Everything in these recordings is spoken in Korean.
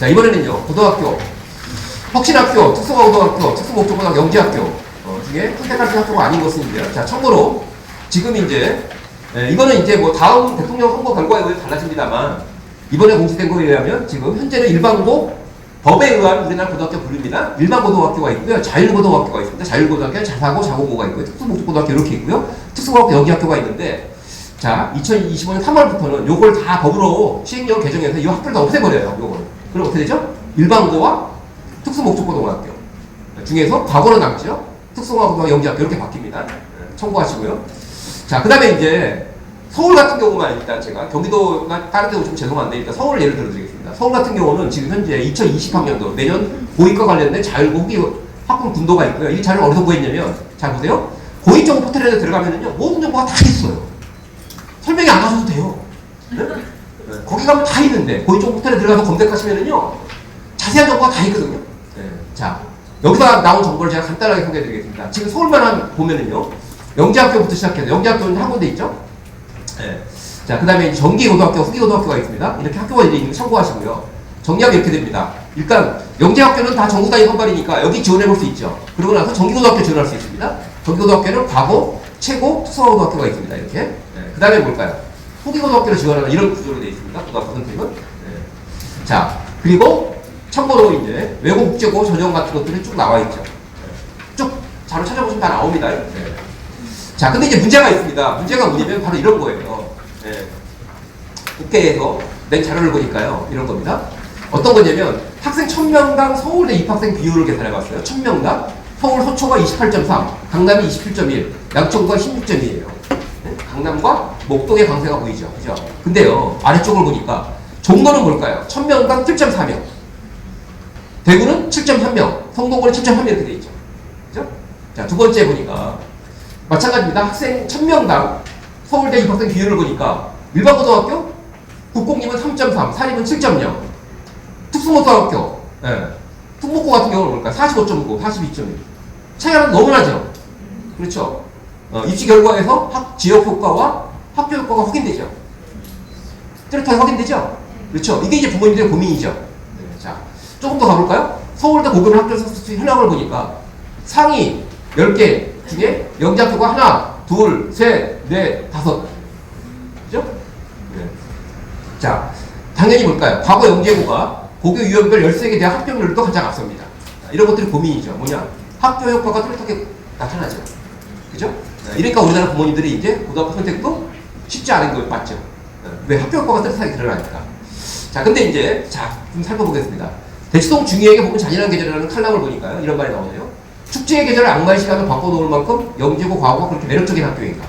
자, 이번에는요, 고등학교, 혁신학교, 특성화고등학교, 특수목적고등학교, 영재학교 중에 선택할 수 학교가 아닌 것은인데요. 자, 참고로 지금 이제 이거는 이제 뭐 다음 대통령 선거 결과에 의해 달라집니다만 이번에 공지된 거에 의하면 지금 현재는 일반고 법에 의한 우리나라 고등학교 분류입니다. 일반고등학교가 있고요. 자율고등학교가 있습니다. 자율고등학교는 자사고, 자고고가 있고요. 특수목적고등학교 이렇게 있고요. 특수고등학교 여기학교가 있는데 자, 2025년 3월부터는 요걸 다 법으로 시행령 개정해서 이 학교를 다 없애버려요. 요거는. 그럼 어떻게 되죠? 일반고와 특수목적고등학교 중에서 과거는 남죠. 특수고등학교, 영재학교 이렇게 바뀝니다. 참고하시고요. 자, 그 다음에 이제 서울 같은 경우만 일단 제가 경기도나 다른 데도 좀 죄송한데 일단 서울을 예를 들어드리겠습니다. 서울 같은 경우는 지금 현재 2020학년도 내년 고위과 관련된 자율고 후기 학군 군도가 있고요. 이 자료를 어디서 구했냐면 잘 보세요. 고위정보 포털에 들어가면은요 모든 정보가 다 있어요. 설명이 안 하셔도 돼요. 네? 거기 가면 다 있는데 고위정보 포털에 들어가서 검색하시면은요 자세한 정보가 다 있거든요. 네. 자, 여기서 나온 정보를 제가 간단하게 소개해드리겠습니다. 지금 서울만 보면은요 영재학교부터 시작해서 영재학교는 한 군데 있죠. 네. 자, 그 다음에 정기고등학교, 후기고등학교가 있습니다. 이렇게 학교가 이제 있는 거 참고하시고요. 정리하면 이렇게 됩니다. 일단 영재학교는 다 전국 단위 선발이니까 여기 지원해볼 수 있죠. 그러고 나서 정기고등학교 지원할 수 있습니다. 정기고등학교는 과고, 최고, 특성화고등학교가 있습니다. 이렇게. 네. 그 다음에 뭘까요? 후기고등학교를 지원하는 이런 구조로 되어 있습니다. 고등학교 선택은. 네. 자, 그리고 참고로 이제 외고, 국제고, 전형 같은 것들이 쭉 나와 있죠. 쭉 자료 찾아보시면 다 나옵니다. 네. 자, 근데 이제 문제가 있습니다. 문제가 뭐냐면 바로 이런 거예요. 네. 국회에서 낸 자료를 보니까요. 이런 겁니다. 어떤 거냐면 학생 1000명당 서울대 입학생 비율을 계산해봤어요. 1000명당 서울 서초가 28.3, 강남이 27.1, 양천구가 16.2예요. 네? 강남과 목동의 강세가 보이죠. 그죠? 근데요. 아래쪽을 보니까 종로는 뭘까요? 1000명당 7.4명. 대구는 7.3명, 성동구는 7.3명 이렇게 돼 있죠. 그죠? 자, 두 번째 보니까 마찬가지입니다. 학생 1000명당 서울대 입학생 비율을 보니까 일반고등학교 국공립은 3.3, 사립은 7.0, 특수고등학교, 특목고 같은 경우는 뭘까요? 45.9, 42.1. 차이가 너무 나죠? 그렇죠? 입시 결과에서 지역 효과와 학교 효과가 확인되죠? 뚜렷하게 확인되죠? 그렇죠? 이게 이제 부모님들의 고민이죠. 네, 자, 조금 더 가볼까요? 서울대 고급 학교 선수 현황을 보니까 상위 10개 중에 영재학교가 하나, 둘, 셋, 넷, 다섯. 그죠? 네. 자, 당연히 뭘까요? 과거 영재고가 고교 유형별 13개 대학 합격률도 가장 앞섭니다. 이런 것들이 고민이죠. 뭐냐? 학교 효과가 뚜렷하게 나타나죠. 그죠? 네. 이러니까 우리나라 부모님들이 이제 고등학교 선택도 쉽지 않은 걸 맞죠. 네. 왜? 학교 효과가 뚜렷하게 드러나니까. 자, 근데 이제, 자, 좀 살펴보겠습니다. 대치동 중위에게 보면 잔인한 계절이라는 칼럼을 보니까요. 이런 말이 나오네요. 축제의 계절을 악마의 시간을 바꿔놓을 만큼 영재고 과거가 그렇게 매력적인 학교인가.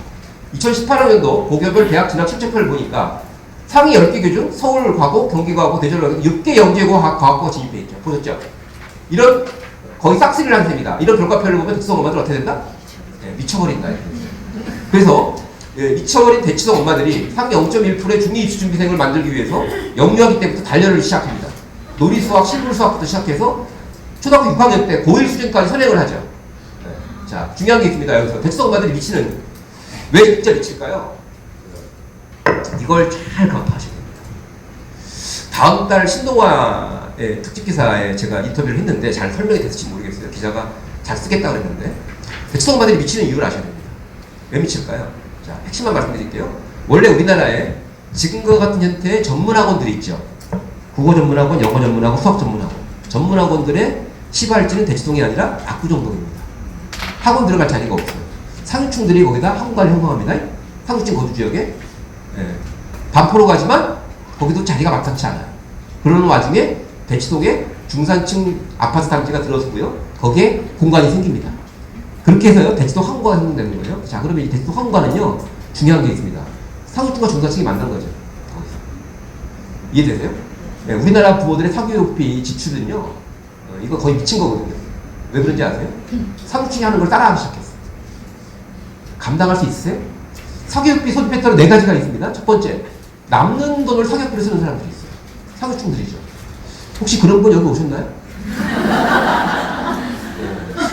2018학년도 고교별 대학 진학 실적표를 보니까 상위 10개 교중 서울 과고, 경기 과고, 대전 과고 6개 영재고 과학고가 진입해 있죠. 보셨죠? 이런 거의 싹쓸이를 한 셈이다. 이런 결과표를 보면 특성 엄마들 어떻게 된다? 네, 미쳐버린다. 그래서 미쳐버린 대치동 엄마들이 상위 0.1%의 중2 입시 준비생을 만들기 위해서 영유아기 때부터 단련을 시작합니다. 놀이수학, 실물수학부터 시작해서 초등학교 6학년 때 고1 수준까지 선행을 하죠. 네. 자, 중요한 게 있습니다. 여기서 대치동 엄마들이 미치는 왜 진짜 미칠까요? 이걸 잘 감안하셔야 됩니다. 다음 달 신동아의 특집기사에 제가 인터뷰를 했는데 잘 설명이 됐을지 모르겠어요. 기자가 잘 쓰겠다고 했는데 대치동 엄마들이 미치는 이유를 아셔야 됩니다. 왜 미칠까요? 자, 핵심만 말씀드릴게요. 원래 우리나라에 지금과 같은 형태의 전문학원들이 있죠. 국어 전문학원, 영어 전문학원, 수학 전문학원. 전문학원들의 시발지는 대치동이 아니라 압구정동입니다. 학원 들어갈 자리가 없어요. 상류층들이 거기다 학원가를 형성합니다. 상류층 거주지역에. 예. 반포로 가지만 거기도 자리가 마땅치 않아요. 그러는 와중에 대치동에 중산층 아파트 단지가 들어서고요. 거기에 공간이 생깁니다. 그렇게 해서요. 대치동 학원가가 생성되는 거예요. 자, 그러면 이 대치동 학원가는요. 중요한 게 있습니다. 상류층과 중산층이 만난 거죠. 거기서. 이해되세요? 네, 우리나라 부모들의 사교육비 지출은요. 이거 거의 미친 거거든요. 왜 그런지 아세요? 상층이 하는 걸 따라하기 시작했어요. 감당할 수 있으세요? 사교육비 소비 패턴은 4가지가 있습니다. 첫 번째, 남는 돈을 사교육비로 쓰는 사람들이 있어요. 사교층들이죠. 혹시 그런 분 여기 오셨나요?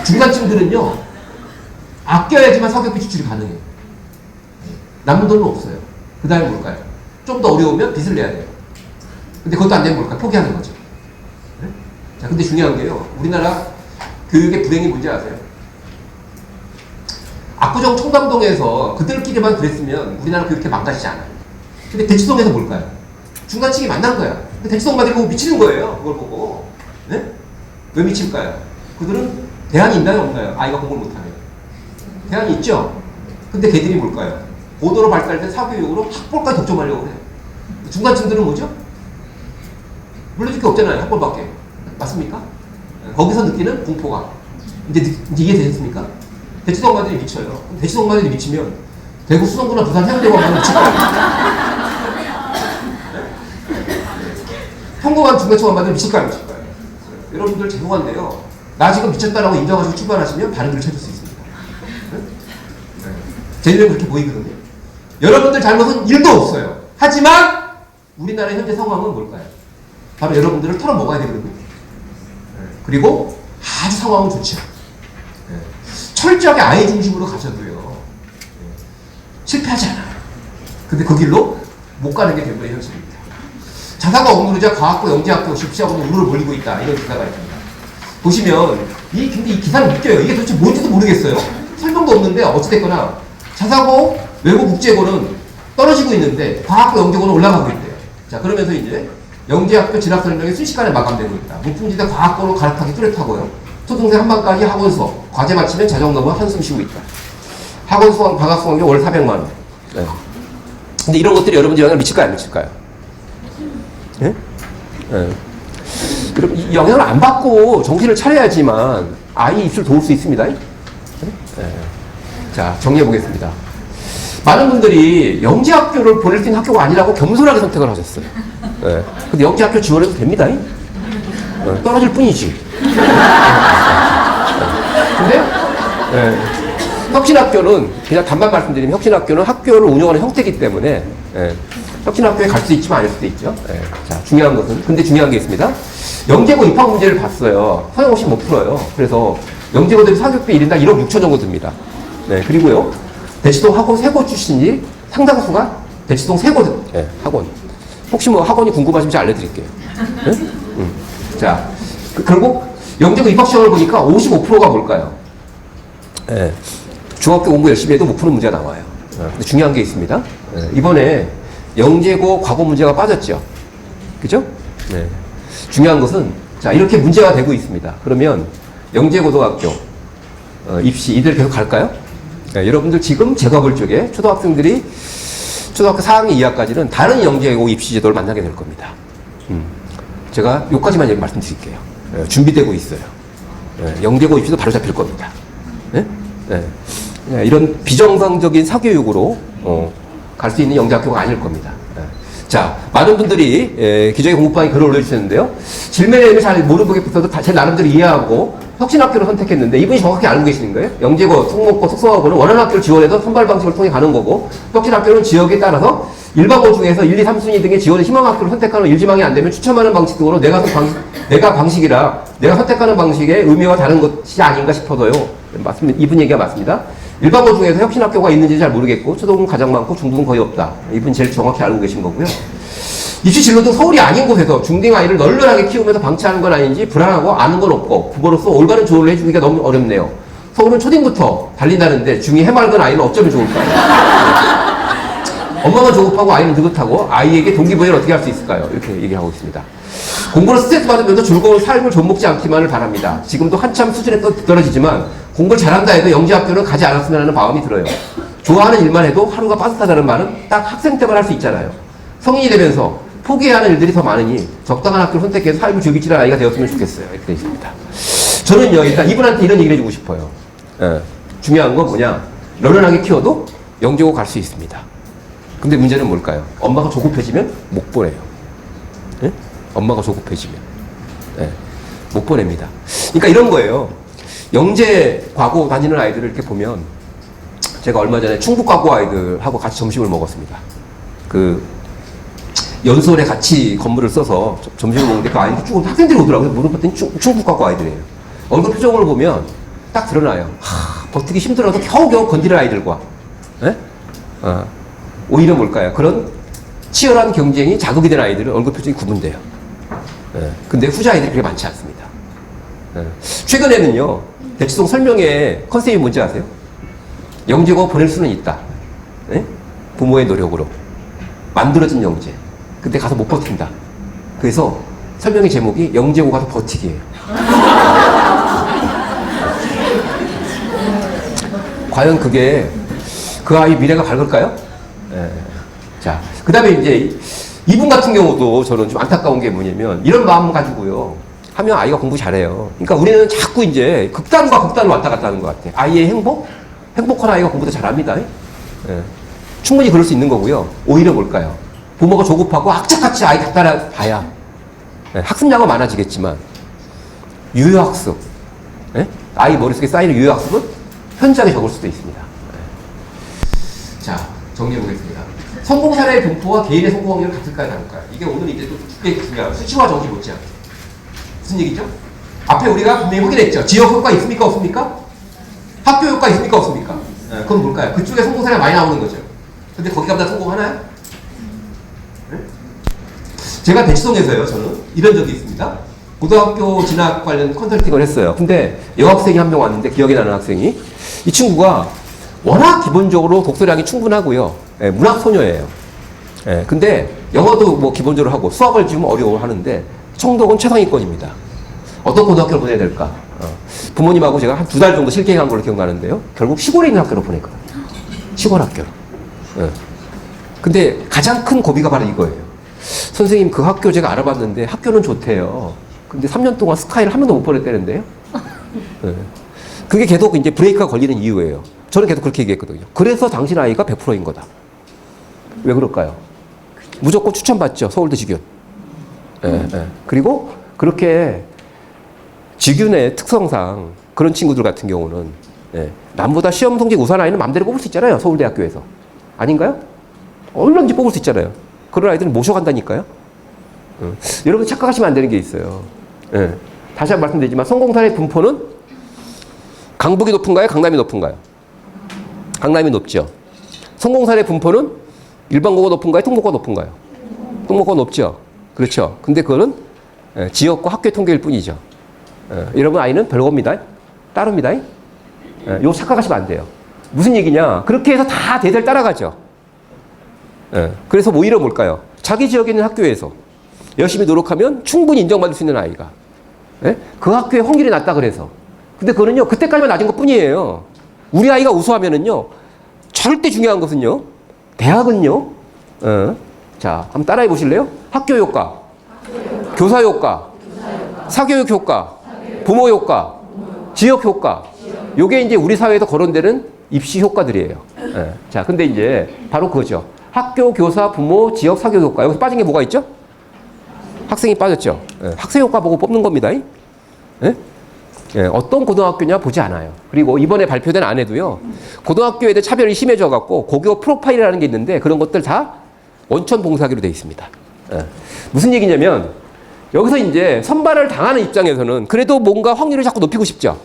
중간층들은요, 아껴야지만 사교육비 지출이 가능해요. 남는 돈은 없어요. 그 다음에 뭘까요? 좀 더 어려우면 빚을 내야 돼요. 근데 그것도 안 되면 뭘까요? 포기하는 거죠. 자, 근데 중요한 게요. 우리나라 교육의 불행이 뭔지 아세요? 압구정 청담동에서 그들끼리만 그랬으면 우리나라 교육이 망가지지 않아요. 근데 대치동에서 뭘까요? 중간층이 만난 거야. 근데 대치동 마들이 보고 미치는 거예요. 그걸 보고. 네? 왜 미칠까요? 그들은 대안이 있나요? 없나요? 아이가 공부를 못하면. 대안이 있죠? 근데 걔들이 뭘까요? 고도로 발달된 사교육으로 학벌까지 독점하려고 해요. 중간층들은 뭐죠? 물려줄 게 없잖아요. 학벌밖에. 맞습니까? 거기서 느끼는 공포감. 이제 이해되셨습니까? 대치동마들이 미쳐요. 대치동마들이 미치면 대구 수성구나 부산 해운대공항은 미칠 거예요. 평범한 중간층마들이 미칠까요? 미칠 거예요. 여러분들 죄송한데요. 나 지금 미쳤다라고 인정하시고 출발하시면 다른 길을 찾을 수 있습니다. 제 눈에 그렇게 보이거든요. 여러분들 잘못은 1도 없어요. 하지만 우리나라의 현재 상황은 뭘까요? 바로 여러분들을 털어먹어야 되거든요. 그리고 아주 상황은 좋죠. 철저하게 아이 중심으로 가셔도요. 실패하지 않아요. 근데 그 길로 못 가는 게 대부분의 현실입니다. 자사고 억누르자 과학고 영재학교 집시하고는 우르르 몰리고 있다. 이런 기사가 있습니다. 보시면 근데 이 기사를 웃겨요. 이게 도대체 뭔지도 모르겠어요. 설명도 없는데 어찌됐거나 자사고 외고 국제고는 떨어지고 있는데 과학고 영재고는 올라가고 있대요. 자, 그러면서 이제 영재학교 진학 설명이 순식간에 마감되고 있다. 무풍지대 과학고로 갈아타기 뚜렷하고요. 초등생 한반까지 학원 수업, 과제 마치면 자정 넘어 한숨 쉬고 있다. 학원 수강, 방학 수강료 월 400만 원. 네. 근데 이런 것들이 여러분들 영향을 미칠까요? 안 미칠까요? 네? 네. 그럼 이 영향을 안 받고 정신을 차려야지만 아이 입술 도울 수 있습니다. 네? 네. 자, 정리해 보겠습니다. 많은 분들이 영재학교를 보낼 수 있는 학교가 아니라고 겸손하게 선택을 하셨어요. 네. 근데 영재학교 지원해도 됩니다. 네. 떨어질 뿐이지. 근데 네. 혁신학교는 그냥 단만 말씀드리면 혁신학교는 학교를 운영하는 형태이기 때문에 네. 혁신학교에 갈 수 있지만 아닐 수도 있죠. 네. 자, 중요한 것은 근데 중요한 게 있습니다. 영재고 입학 문제를 봤어요. 서영없이 못 풀어요. 그래서 영재고들이 사교육비 1인당 1억 6천 정도 듭니다. 네. 그리고요. 대치동 학원 세고 출신이 상당수가 대치동 세고 네, 학원. 혹시 뭐 학원이 궁금하시면 제가 알려드릴게요. 네? 자, 결국 영재고 입학 시험을 보니까 55%가 뭘까요? 네, 중학교 공부 열심히 해도 못 푸는 문제가 나와요. 근데 중요한 게 있습니다. 네, 이번에 영재고 과거 문제가 빠졌죠. 그죠? 네. 중요한 것은 자 이렇게 문제가 되고 있습니다. 그러면 영재고등학교 입시 이대로 계속 갈까요? 네, 여러분들 지금 제가 볼 적에 초등학생들이 초등학교 4학년 이하까지는 다른 영재고 입시 제도를 만나게 될 겁니다. 제가 요까지만 말씀드릴게요. 네, 준비되고 있어요. 네, 영재고 입시도 바로 잡힐 겁니다. 네? 네. 네, 이런 비정상적인 사교육으로 갈 수 있는 영재학교가 아닐 겁니다. 네. 자, 많은 분들이 기저귀 공부방에 글을 올려주셨는데요. 질문을 잘 모르겠어도 제 나름대로 이해하고 혁신학교를 선택했는데 이분이 정확히 알고 계시는 거예요. 영재고, 특목고, 특성화고는 원하는 학교를 지원해서 선발 방식을 통해 가는 거고 혁신학교는 지역에 따라서 일반고 중에서 1, 2, 3순위 등의 지원의 희망학교를 선택하는 일지망이 안 되면 추첨하는 방식 등으로 내가 선택하는 방식의 의미와 다른 것이 아닌가 싶어서요. 맞습니다. 이분 얘기가 맞습니다. 일반고 중에서 혁신학교가 있는지 잘 모르겠고 초등은 가장 많고 중등은 거의 없다. 이분 제일 정확히 알고 계신 거고요. 입시 진로도 서울이 아닌 곳에서 중딩 아이를 널널하게 키우면서 방치하는 건 아닌지 불안하고 아는 건 없고 부모로서 올바른 조언을 해주기가 너무 어렵네요. 서울은 초딩부터 달린다는데 중2 해맑은 아이는 어쩌면 좋을까요? 엄마가 조급하고 아이는 느긋하고 아이에게 동기부여를 어떻게 할 수 있을까요? 이렇게 얘기하고 있습니다. 공부를 스트레스 받으면서 즐거운 삶을 좀먹지 않기만을 바랍니다. 지금도 한참 수준에 떨어지지만 공부를 잘한다 해도 영재학교는 가지 않았으면 하는 마음이 들어요. 좋아하는 일만 해도 하루가 빠듯하다는 말은 딱 학생 때만 할 수 있잖아요. 성인이 되면서 포기해야 하는 일들이 더 많으니 적당한 학교를 선택해서 삶을 즐길 줄 아는 아이가 되었으면 좋겠어요. 이렇게 되어 있습니다. 저는요, 일단 이분한테 이런 얘기를 해주고 싶어요. 중요한 건 뭐냐. 널널하게 키워도 영재고 갈 수 있습니다. 근데 문제는 뭘까요? 엄마가 조급해지면 못 보내요. 네? 엄마가 조급해지면. 네. 못 보냅니다. 그러니까 이런 거예요. 영재 과고 다니는 아이들을 이렇게 보면 제가 얼마 전에 충북 과고 아이들하고 같이 점심을 먹었습니다. 그 연수원에 같이 건물을 써서 점심을 먹는데 그 아이들이 쭉 학생들이 오더라고요. 물어봤더니 충북 과고 아이들이에요. 얼굴 표정을 보면 딱 드러나요. 버티기 힘들어서 겨우겨우 건드릴 아이들과 네? 오히려 뭘까요? 그런 치열한 경쟁이 자극이 된 아이들은 얼굴 표정이 구분돼요. 네. 근데 후자 아이들이 그렇게 많지 않습니다. 최근에는요, 대치동 설명회 컨셉이 뭔지 아세요? 영재고 보낼 수는 있다. 네? 부모의 노력으로. 만들어진 영재. 근데 가서 못 버틴다. 그래서 설명의 제목이 영재고 가서 버티기예요. 과연 그게 그 아이 미래가 밝을까요? 네. 자, 그 다음에 이제 이분 같은 경우도 저는 좀 안타까운 게 뭐냐면 이런 마음 가지고요. 하면 아이가 공부 잘해요. 그러니까 우리는 자꾸 이제 극단과 극단을 왔다 갔다 하는 것 같아. 아이의 행복? 행복한 아이가 공부도 잘합니다. 예. 충분히 그럴 수 있는 거고요. 오히려 뭘까요? 부모가 조급하고 악착같이 아이 다 따라봐야 예. 학습량은 많아지겠지만 유효학습, 예? 아이 머릿속에 쌓이는 유효학습은 현저하게 적을 수도 있습니다. 예. 자, 정리해 보겠습니다. 성공 사례의 분포와 개인의 성공 확률은 같을까요, 다를까요? 이게 오늘 이제 또 되게 중요한 수치화 정지 못지않게. 무슨 얘기죠? 앞에 우리가 분명히 확인했죠. 지역 효과 있습니까, 없습니까? 학교 효과 있습니까, 없습니까? 네, 그건 뭘까요? 그쪽에 성공 사례가 많이 나오는 거죠. 근데 거기 가보다 성공하나요? 네? 제가 대치동에서요, 저는 이런 적이 있습니다. 고등학교 진학 관련 컨설팅을 했어요. 근데 여학생이 한 명 왔는데 기억이 나는 학생이 이 친구가 워낙 기본적으로 독서량이 충분하고요. 예, 문학소녀예요. 예, 근데 영어도 뭐 기본적으로 하고 수학을 좀 어려워하는데 청독은 최상위권입니다. 어떤 고등학교를 보내야 될까? 부모님하고 제가 한 2달 정도 실갱한 걸로 기억나는데요. 결국 시골에 있는 학교로 보냈거든요. 시골 학교로. 예. 근데 가장 큰 고비가 바로 이거예요. 선생님 그 학교 제가 알아봤는데 학교는 좋대요. 근데 3년 동안 스카이를 한 번도 못 보냈다는데요. 예. 그게 계속 이제 브레이크가 걸리는 이유예요. 저는 계속 그렇게 얘기했거든요. 그래서 당신 아이가 100%인 거다. 왜 그럴까요? 무조건 추천받죠. 서울대 직윤. 예, 예. 그리고 그렇게 직윤의 특성상 그런 친구들 같은 경우는 예, 남보다 시험 성적 우수한 아이는 마음대로 뽑을 수 있잖아요. 서울대학교에서. 아닌가요? 얼마든지 뽑을 수 있잖아요. 그런 아이들은 모셔간다니까요. 여러분 착각하시면 안 되는 게 있어요. 예. 다시 한번 말씀드리지만 성공 사례 분포는 강북이 높은가요? 강남이 높은가요? 강남이 높죠. 성공 사례 분포는 일반고가 높은가요? 특목고가 높은가요? 특목고가 높죠. 그렇죠. 근데 그거는 지역과 학교의 통계일 뿐이죠. 여러분 아이는 별겁니다. 따릅니다. 이거 착각하시면 안 돼요. 무슨 얘기냐? 그렇게 해서 다 대대를 따라가죠. 그래서 오히려 뭘까요? 자기 지역에 있는 학교에서 열심히 노력하면 충분히 인정받을 수 있는 아이가 그 학교의 확률이 낮다 그래서. 근데 그거는요 그때까지만 낮은 것 뿐이에요. 우리 아이가 우수하면은요 절대 중요한 것은요 대학은요 자 한번 따라해 보실래요? 학교 효과, 교사 효과, 사교육 효과, 부모 효과, 지역 효과. 요게 이제 우리 사회에서 거론되는 입시 효과들이에요. 자 근데 이제 바로 그거죠. 학교, 교사, 부모, 지역, 사교육 효과. 여기서 빠진 게 뭐가 있죠? 학생이 빠졌죠. 학생 효과 보고 뽑는 겁니다. 어떤 고등학교냐 보지 않아요. 그리고 이번에 발표된 안에도요. 고등학교에 대해 차별이 심해져 갖고 고교 프로파일이라는 게 있는데 그런 것들 다 원천 봉사하기로 되어 있습니다. 무슨 얘기냐면 여기서 이제 선발을 당하는 입장에서는 그래도 뭔가 확률을 자꾸 높이고 싶죠.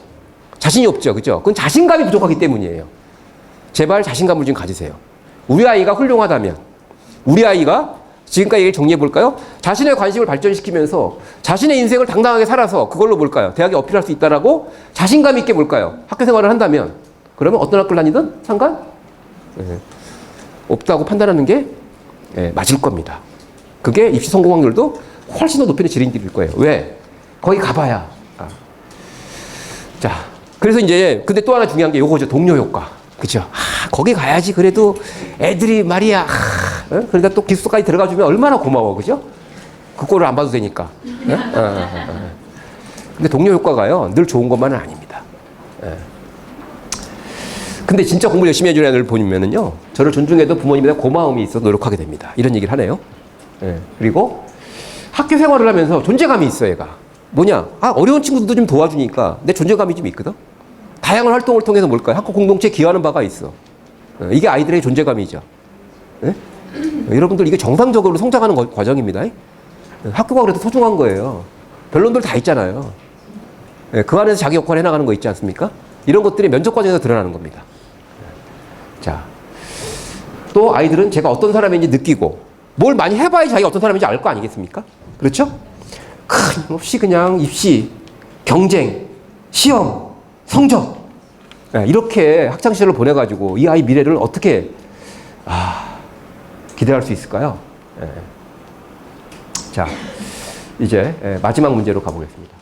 자신이 없죠. 그죠? 그건 자신감이 부족하기 때문이에요. 제발 자신감을 좀 가지세요. 우리 아이가 훌륭하다면 우리 아이가 지금까지 얘기를 정리해 볼까요? 자신의 관심을 발전시키면서 자신의 인생을 당당하게 살아서 그걸로 뭘까요? 대학에 어필할 수 있다라고 자신감 있게 뭘까요? 학교 생활을 한다면 그러면 어떤 학교를 다니든 상관 없다고 판단하는 게 맞을 겁니다. 그게 입시 성공 확률도 훨씬 더 높이는 지름길일 거예요. 왜? 거기 가봐야. 자, 그래서 이제 근데 또 하나 중요한 게 요거죠. 동료 효과. 그죠? 거기 가야지 그래도 애들이 말이야. 그러니까 또 기숙사까지 들어가주면 얼마나 고마워. 그죠? 그 꼴을 안 봐도 되니까. 근데 동료 효과가요. 늘 좋은 것만은 아닙니다. 근데 진짜 공부 열심히 해주는 애들 보면은요. 저를 존중해도 부모님에 대한 고마움이 있어서 노력하게 됩니다. 이런 얘기를 하네요. 그리고 학교 생활을 하면서 존재감이 있어 얘가. 뭐냐? 어려운 친구들도 좀 도와주니까 내 존재감이 좀 있거든? 다양한 활동을 통해서 뭘까요? 학교 공동체에 기여하는 바가 있어. 이게 아이들의 존재감이죠. 여러분들 이게 정상적으로 성장하는 과정입니다. 학교가 그래도 소중한 거예요. 변론들 다 있잖아요. 그 안에서 자기 역할을 해나가는 거 있지 않습니까? 이런 것들이 면접 과정에서 드러나는 겁니다. 자, 또 아이들은 제가 어떤 사람인지 느끼고 뭘 많이 해봐야 자기가 어떤 사람인지 알 거 아니겠습니까? 그렇죠? 끊임없이 그냥 입시 경쟁, 시험, 성적. 이렇게 학창시절을 보내가지고 이 아이 미래를 어떻게 기대할 수 있을까요? 자, 이제 마지막 문제로 가보겠습니다.